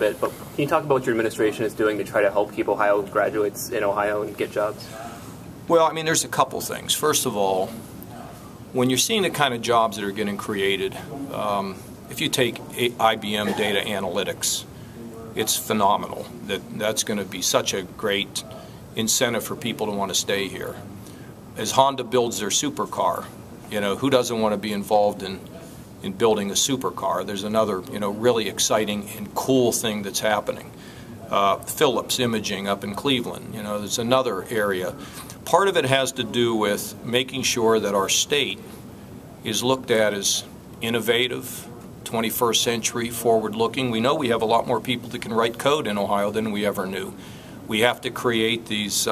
bit, but can you talk about what your administration is doing to try to help keep Ohio graduates in Ohio and get jobs? Well, I mean, there's a couple things. First of all, when you're seeing the kind of jobs that are getting created, if you take IBM data analytics, it's phenomenal. That's going to be such a great incentive for people to want to stay here. As Honda builds their supercar, you know, who doesn't want to be involved in building a supercar? There's another, you know, really exciting and cool thing that's happening. Philips Imaging up in Cleveland, you know, there's another area. Part of it has to do with making sure that our state is looked at as innovative, 21st century, forward-looking. We know we have a lot more people that can write code in Ohio than we ever knew. We have to create these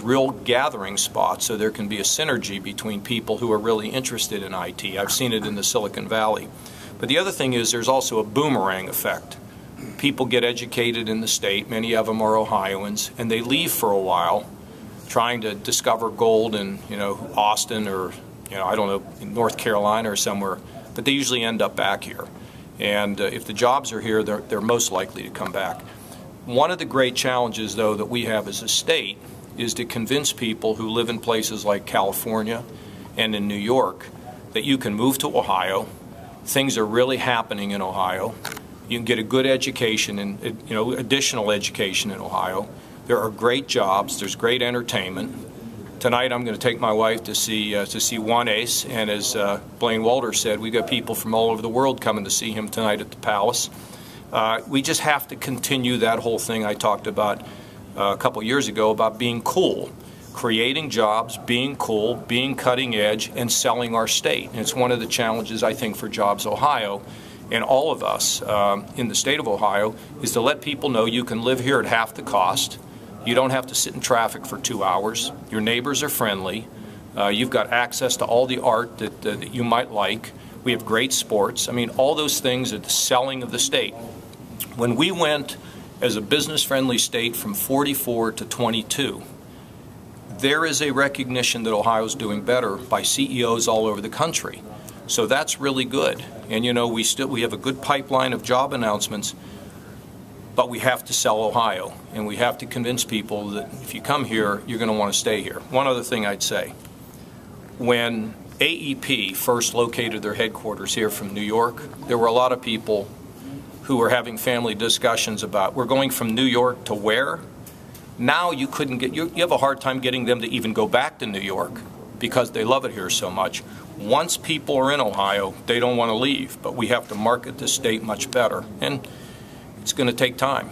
real gathering spots so there can be a synergy between people who are really interested in IT. I've seen it in the Silicon Valley. But the other thing is there's also a boomerang effect. People get educated in the state, many of them are Ohioans, and they leave for a while trying to discover gold in, you know, Austin or, you know, I don't know, in North Carolina or somewhere, but they usually end up back here. And if the jobs are here, they're most likely to come back. One of the great challenges, though, that we have as a state is to convince people who live in places like California and in New York that you can move to Ohio. Things are really happening in Ohio. You can get a good education and, you know, additional education in Ohio. There are great jobs. There's great entertainment. Tonight I'm going to take my wife to see One Ace, and as Blaine Walter said, we got people from all over the world coming to see him tonight at the Palace. We just have to continue that whole thing I talked about a couple years ago about being cool, creating jobs, being cool, being cutting edge, and selling our state. And it's one of the challenges, I think, for Jobs Ohio and all of us in the state of Ohio is to let people know you can live here at half the cost. You don't have to sit in traffic for 2 hours. Your neighbors are friendly. You've got access to all the art that you might like. We have great sports. I mean, all those things are the selling of the state. When we went as a business-friendly state from 44 to 22, there is a recognition that Ohio's doing better by CEOs all over the country. So that's really good. And you know, we have a good pipeline of job announcements, but we have to sell Ohio, and we have to convince people that if you come here, you're going to want to stay here. One other thing I'd say, when AEP first located their headquarters here from New York, there were a lot of people who were having family discussions about, we're going from New York to where? Now you couldn't get, you have a hard time getting them to even go back to New York because they love it here so much. Once people are in Ohio, they don't want to leave, but we have to market the state much better. And it's going to take time.